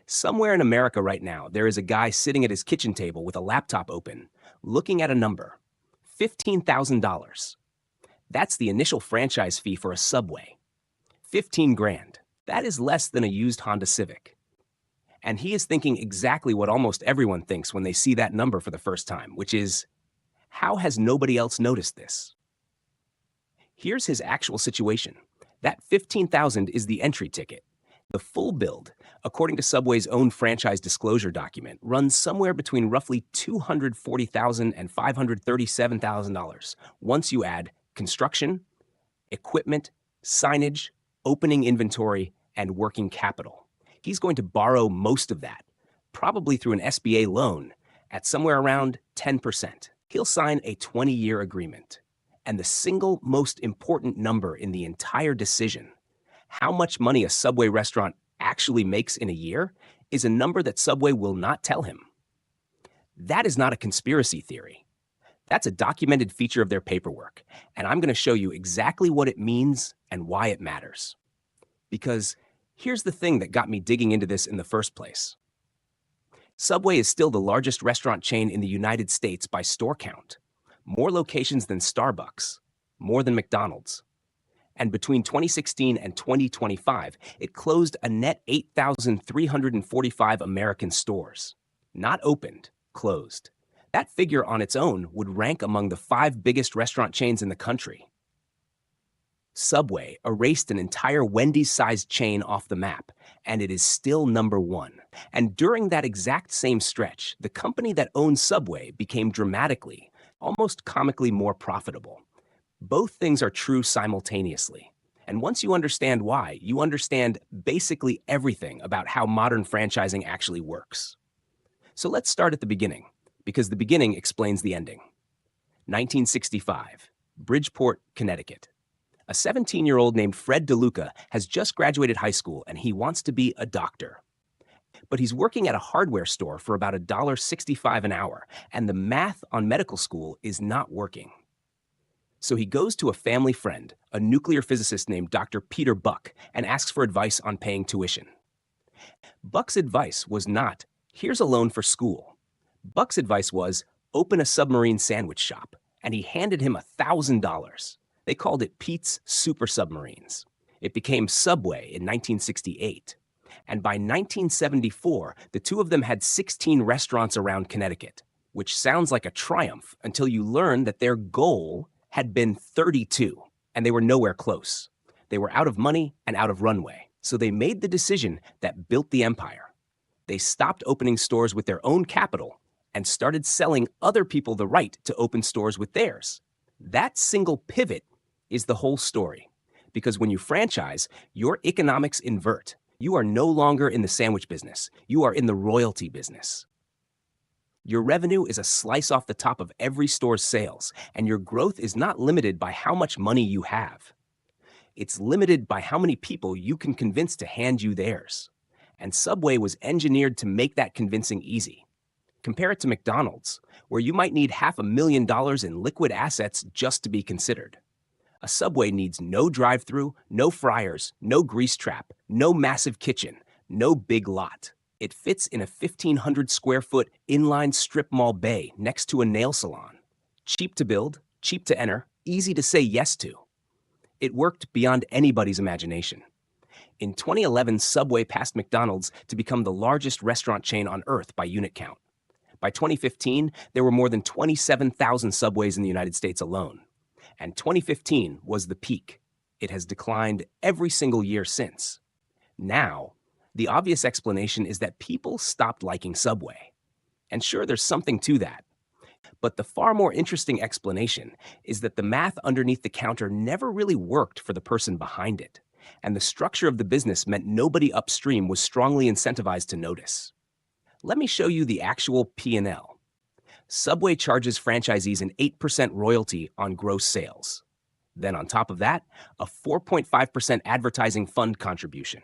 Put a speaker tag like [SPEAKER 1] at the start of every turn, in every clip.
[SPEAKER 1] Somewhere in America right now, there is a guy sitting at his kitchen table with a laptop open, looking at a number $15,000. That's the initial franchise fee for a Subway. 15 grand. That is less than a used Honda Civic. And he is thinking exactly what almost everyone thinks when they see that number for the first time, which is, how has nobody else noticed this? Here's his actual situation. That 15,000 is the entry ticket. The full build, according to Subway's own franchise disclosure document, runs somewhere between roughly $240,000 and $537,000 once you add construction, equipment, signage, opening inventory, and working capital. He's going to borrow most of that, probably through an SBA loan, at somewhere around 10%. He'll sign a 20-year agreement. And the single most important number in the entire decision, how much money a Subway restaurant actually makes in a year, is a number that Subway will not tell him. That is not a conspiracy theory. That's a documented feature of their paperwork, and I'm going to show you exactly what it means and why it matters. Because here's the thing that got me digging into this in the first place. Subway is still the largest restaurant chain in the United States by store count. More locations than Starbucks, more than McDonald's. And between 2016 and 2025, it closed a net 8,345 American stores. Not opened, closed. That figure on its own would rank among the 5 biggest restaurant chains in the country. Subway erased an entire Wendy's-sized chain off the map, and it is still number 1. And during that exact same stretch, the company that owns Subway became dramatically, almost comically more profitable. Both things are true simultaneously. And once you understand why, you understand basically everything about how modern franchising actually works. So let's start at the beginning, because the beginning explains the ending. 1965, Bridgeport, Connecticut. A 17-year-old named Fred DeLuca has just graduated high school and he wants to be a doctor. But he's working at a hardware store for about $1.65 an hour, and the math on medical school is not working. So he goes to a family friend, a nuclear physicist named Dr. Peter Buck, and asks for advice on paying tuition. Buck's advice was not, here's a loan for school. Buck's advice was, open a submarine sandwich shop, and he handed him $1,000. They called it Pete's Super Submarines. It became Subway in 1968. And by 1974, the two of them had 16 restaurants around Connecticut, which sounds like a triumph until you learn that their goal had been 32, and they were nowhere close. They were out of money and out of runway, so they made the decision that built the empire. They stopped opening stores with their own capital and started selling other people the right to open stores with theirs. That single pivot is the whole story, because when you franchise, your economics invert. You are no longer in the sandwich business. You are in the royalty business. Your revenue is a slice off the top of every store's sales, and your growth is not limited by how much money you have. It's limited by how many people you can convince to hand you theirs. And Subway was engineered to make that convincing easy. Compare it to McDonald's, where you might need $500,000 in liquid assets just to be considered. A Subway needs no drive-through, no fryers, no grease trap, no massive kitchen, no big lot. It fits in a 1,500 square foot inline strip mall bay next to a nail salon. Cheap to build, cheap to enter, easy to say yes to. It worked beyond anybody's imagination. In 2011, Subway passed McDonald's to become the largest restaurant chain on earth by unit count. By 2015, there were more than 27,000 Subways in the United States alone. And 2015 was the peak. It has declined every single year since. Now, the obvious explanation is that people stopped liking Subway. And sure, there's something to that. But the far more interesting explanation is that the math underneath the counter never really worked for the person behind it. And the structure of the business meant nobody upstream was strongly incentivized to notice. Let me show you the actual P&L. Subway charges franchisees an 8% royalty on gross sales. Then on top of that, a 4.5% advertising fund contribution.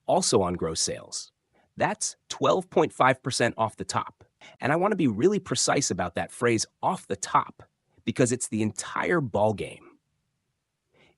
[SPEAKER 1] Also on gross sales. That's 12.5% off the top. And I want to be really precise about that phrase, off the top, because it's the entire ballgame.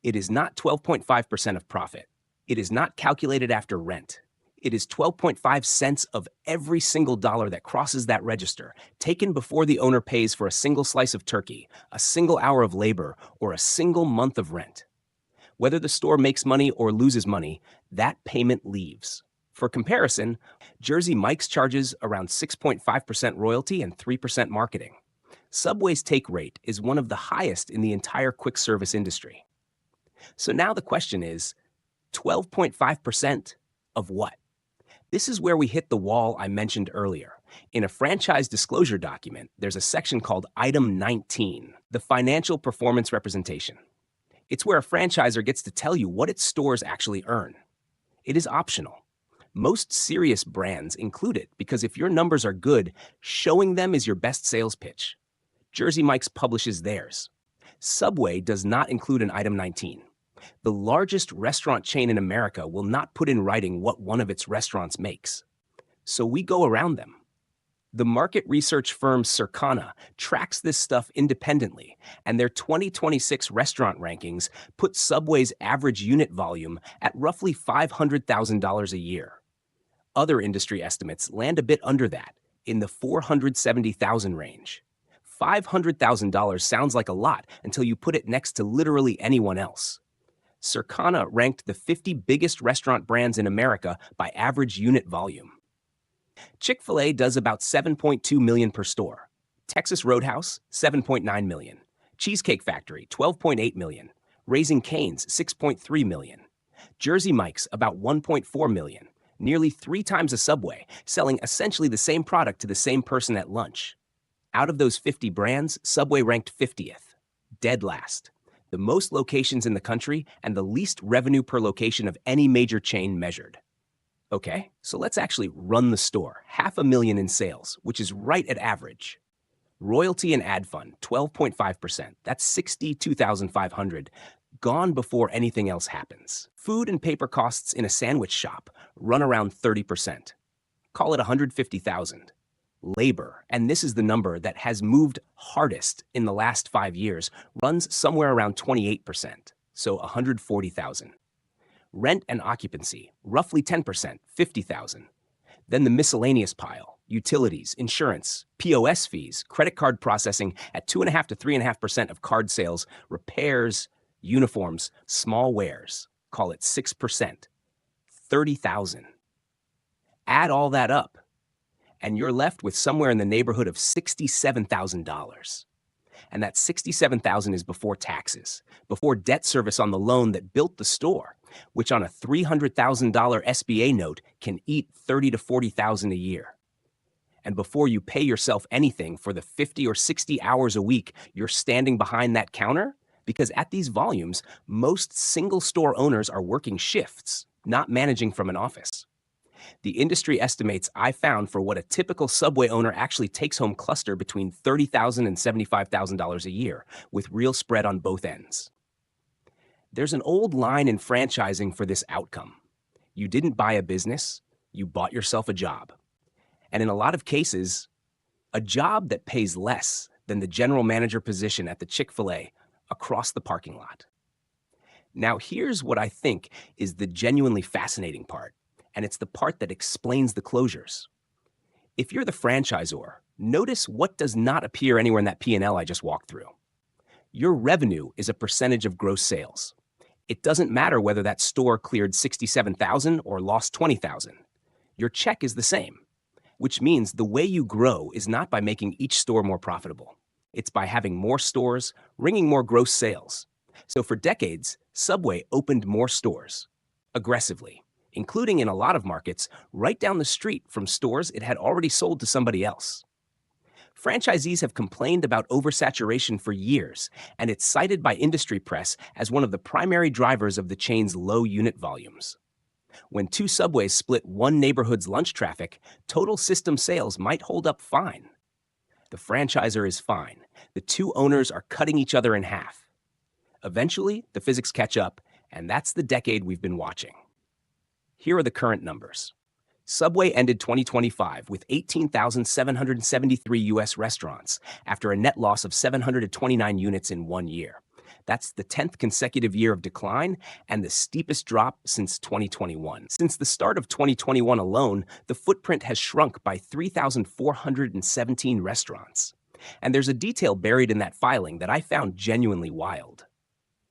[SPEAKER 1] It is not 12.5% of profit. It is not calculated after rent. It is 12.5 cents of every single dollar that crosses that register, taken before the owner pays for a single slice of turkey, a single hour of labor, or a single month of rent. Whether the store makes money or loses money, that payment leaves. For comparison, Jersey Mike's charges around 6.5% royalty and 3% marketing. Subway's take rate is one of the highest in the entire quick service industry. So now the question is, 12.5% of what? This is where we hit the wall I mentioned earlier. In a franchise disclosure document, there's a section called Item 19, the financial performance representation. It's where a franchisor gets to tell you what its stores actually earn. It is optional. Most serious brands include it because if your numbers are good, showing them is your best sales pitch. Jersey Mike's publishes theirs. Subway does not include an Item 19. The largest restaurant chain in America will not put in writing what one of its restaurants makes. So we go around them. The market research firm Circana tracks this stuff independently, and their 2026 restaurant rankings put Subway's average unit volume at roughly $500,000 a year. Other industry estimates land a bit under that, in the $470,000 range. $500,000 sounds like a lot until you put it next to literally anyone else. Circana ranked the 50 biggest restaurant brands in America by average unit volume. Chick-fil-A does about $7.2 million per store. Texas Roadhouse, $7.9 million. Cheesecake Factory, $12.8 million. Raising Cane's, $6.3 million. Jersey Mike's, about $1.4 million. Nearly 3 times a Subway, selling essentially the same product to the same person at lunch. Out of those 50 brands, Subway ranked 50th, dead last. The most locations in the country and the least revenue per location of any major chain measured. Okay, so let's actually run the store. $500,000 in sales, which is right at average. Royalty and ad fund, 12.5%. That's $62,500. Gone before anything else happens. Food and paper costs in a sandwich shop run around 30%. Call it $150,000. Labor, and this is the number that has moved hardest in the last 5 years, runs somewhere around 28%, so $140,000. Rent and occupancy, roughly 10%, $50,000. Then the miscellaneous pile, utilities, insurance, POS fees, credit card processing at 2.5 to 3.5% of card sales, repairs, uniforms, small wares, call it 6%, $30,000. Add all that up, and you're left with somewhere in the neighborhood of $67,000. And that $67,000 is before taxes, before debt service on the loan that built the store, which on a $300,000 SBA note can eat $30,000 to $40,000 a year. And before you pay yourself anything for the 50 or 60 hours a week you're standing behind that counter, because at these volumes, most single store owners are working shifts, not managing from an office. The industry estimates I found for what a typical Subway owner actually takes home cluster between $30,000 and $75,000 a year, with real spread on both ends. There's an old line in franchising for this outcome. You didn't buy a business, you bought yourself a job. And in a lot of cases, a job that pays less than the general manager position at the Chick-fil-A across the parking lot. Now, here's what I think is the genuinely fascinating part, and it's the part that explains the closures. If you're the franchisor, notice what does not appear anywhere in that P&L I just walked through. Your revenue is a percentage of gross sales. It doesn't matter whether that store cleared $67,000 or lost $20,000. Your check is the same, which means the way you grow is not by making each store more profitable. It's by having more stores, ringing more gross sales. So for decades, Subway opened more stores, aggressively, including in a lot of markets right down the street from stores it had already sold to somebody else. Franchisees have complained about oversaturation for years, and it's cited by industry press as one of the primary drivers of the chain's low unit volumes. When 2 Subways split one neighborhood's lunch traffic, total system sales might hold up fine. The franchisor is fine. The 2 owners are cutting each other in half. Eventually, the physics catch up, and that's the decade we've been watching. Here are the current numbers. Subway ended 2025 with 18,773 U.S. restaurants after a net loss of 729 units in 1 year. That's the 10th consecutive year of decline and the steepest drop since 2021. Since the start of 2021 alone, the footprint has shrunk by 3,417 restaurants. And there's a detail buried in that filing that I found genuinely wild.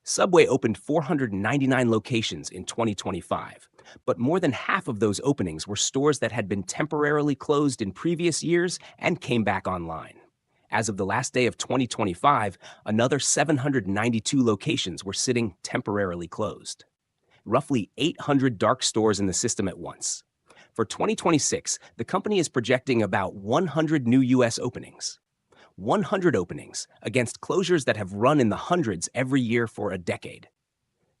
[SPEAKER 1] Subway opened 499 locations in 2025, but more than half of those openings were stores that had been temporarily closed in previous years and came back online. As of the last day of 2025, another 792 locations were sitting temporarily closed. Roughly 800 dark stores in the system at once. For 2026, the company is projecting about 100 new U.S. openings. 100 openings against closures that have run in the hundreds every year for a decade.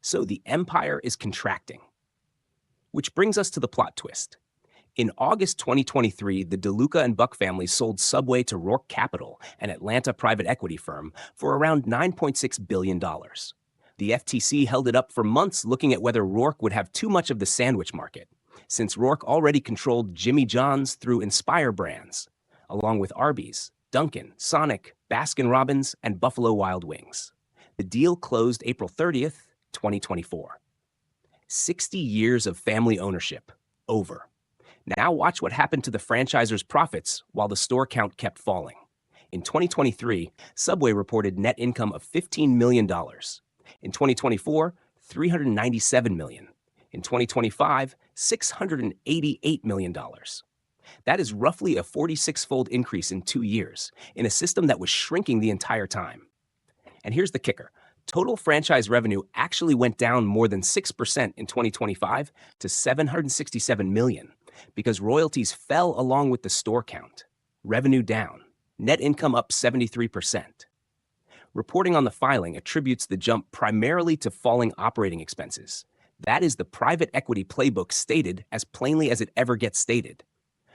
[SPEAKER 1] So the empire is contracting. Which brings us to the plot twist. In August 2023, the DeLuca and Buck families sold Subway to Roark Capital, an Atlanta private equity firm, for around $9.6 billion. The FTC held it up for months looking at whether Roark would have too much of the sandwich market, since Roark already controlled Jimmy John's through Inspire Brands, along with Arby's, Dunkin', Sonic, Baskin-Robbins, and Buffalo Wild Wings. The deal closed April 30th, 2024. 60 years of family ownership, over. Now watch what happened to the franchisor's profits while the store count kept falling. In 2023, Subway reported net income of $15 million. In 2024, $397 million. In 2025, $688 million. That is roughly a 46-fold increase in 2 years, in a system that was shrinking the entire time. And here's the kicker. Total franchise revenue actually went down more than 6% in 2025 to $767 million, because royalties fell along with the store count. Revenue down. Net income up 73%. Reporting on the filing attributes the jump primarily to falling operating expenses. That is the private equity playbook stated as plainly as it ever gets stated.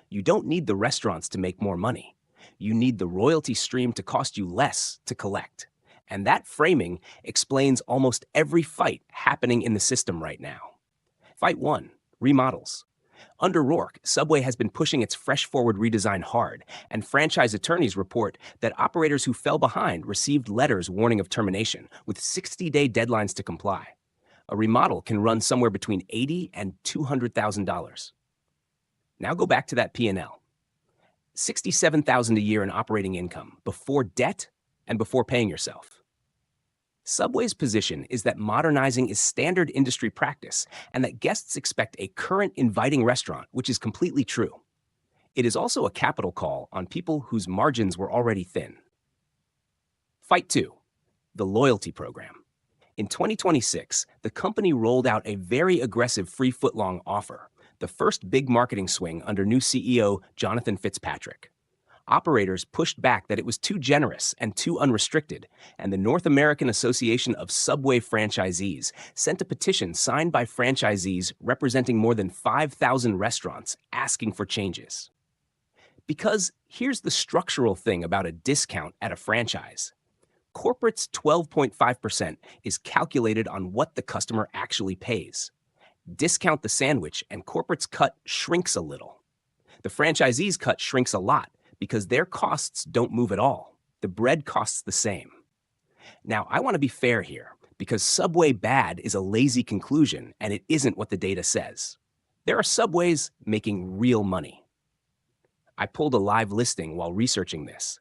[SPEAKER 1] You don't need the restaurants to make more money. You need the royalty stream to cost you less to collect. And that framing explains almost every fight happening in the system right now. Fight 1, remodels. Under Roark, Subway has been pushing its Fresh Forward redesign hard, and franchise attorneys report that operators who fell behind received letters warning of termination, with 60-day deadlines to comply. A remodel can run somewhere between $80,000 and $200,000. Now go back to that P&L. $67,000 a year in operating income before debt and before paying yourself. Subway's position is that modernizing is standard industry practice and that guests expect a current, inviting restaurant, which is completely true. It is also a capital call on people whose margins were already thin. Fight 2, the loyalty program. In 2026, the company rolled out a very aggressive free footlong offer, the first big marketing swing under new CEO Jonathan Fitzpatrick. Operators pushed back that it was too generous and too unrestricted, and the North American Association of Subway Franchisees sent a petition signed by franchisees representing more than 5,000 restaurants asking for changes. Because here's the structural thing about a discount at a franchise. Corporate's 12.5% is calculated on what the customer actually pays. Discount the sandwich and corporate's cut shrinks a little. The franchisee's cut shrinks a lot because their costs don't move at all. The bread costs the same. Now, I want to be fair here, because Subway bad is a lazy conclusion and it isn't what the data says. There are Subways making real money. I pulled a live listing while researching this.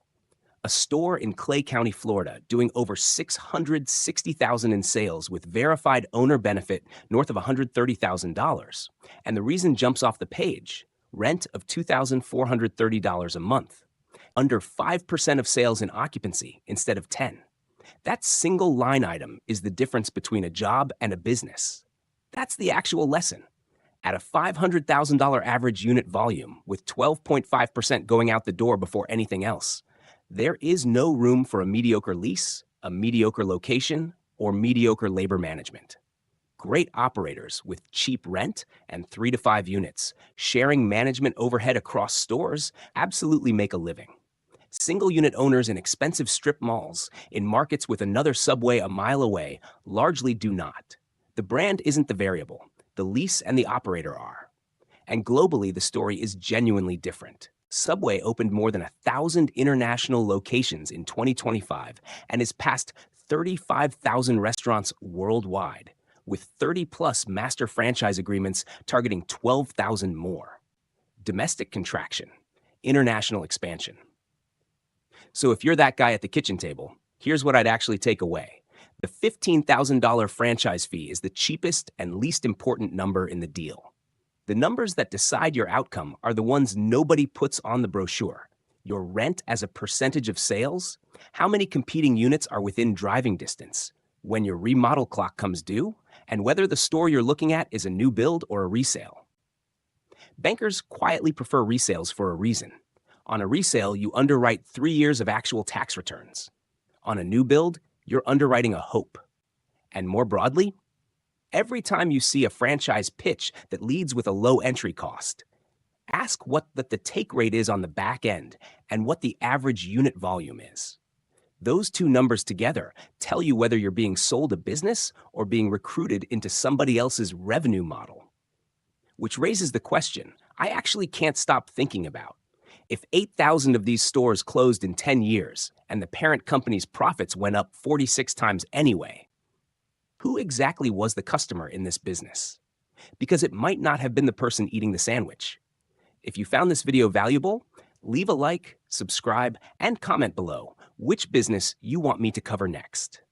[SPEAKER 1] A store in Clay County, Florida, doing over $660,000 in sales with verified owner benefit north of $130,000. And the reason jumps off the page: rent of $2,430 a month. Under 5% of sales in occupancy instead of 10. That single line item is the difference between a job and a business. That's the actual lesson. At a $500,000 average unit volume with 12.5% going out the door before anything else, there is no room for a mediocre lease, a mediocre location, or mediocre labor management. Great operators with cheap rent and 3 to 5 units, sharing management overhead across stores, absolutely make a living. Single unit owners in expensive strip malls, in markets with another Subway a mile away, largely do not. The brand isn't the variable. The lease and the operator are. And globally, the story is genuinely different. Subway opened more than 1,000 international locations in 2025 and is past 35,000 restaurants worldwide, with 30 plus master franchise agreements targeting 12,000 more. Domestic contraction, international expansion. So if you're that guy at the kitchen table, here's what I'd actually take away. The $15,000 franchise fee is the cheapest and least important number in the deal. The numbers that decide your outcome are the ones nobody puts on the brochure. Your rent as a percentage of sales, how many competing units are within driving distance, when your remodel clock comes due, and whether the store you're looking at is a new build or a resale. Bankers quietly prefer resales for a reason. On a resale, you underwrite 3 years of actual tax returns. On a new build, you're underwriting a hope. And more broadly, every time you see a franchise pitch that leads with a low entry cost, ask what the take rate is on the back end and what the average unit volume is. Those two numbers together tell you whether you're being sold a business or being recruited into somebody else's revenue model. Which raises the question I actually can't stop thinking about. If 8,000 of these stores closed in 10 years and the parent company's profits went up 46 times anyway, who exactly was the customer in this business? Because it might not have been the person eating the sandwich. If you found this video valuable, leave a like, subscribe, and comment below which business you want me to cover next.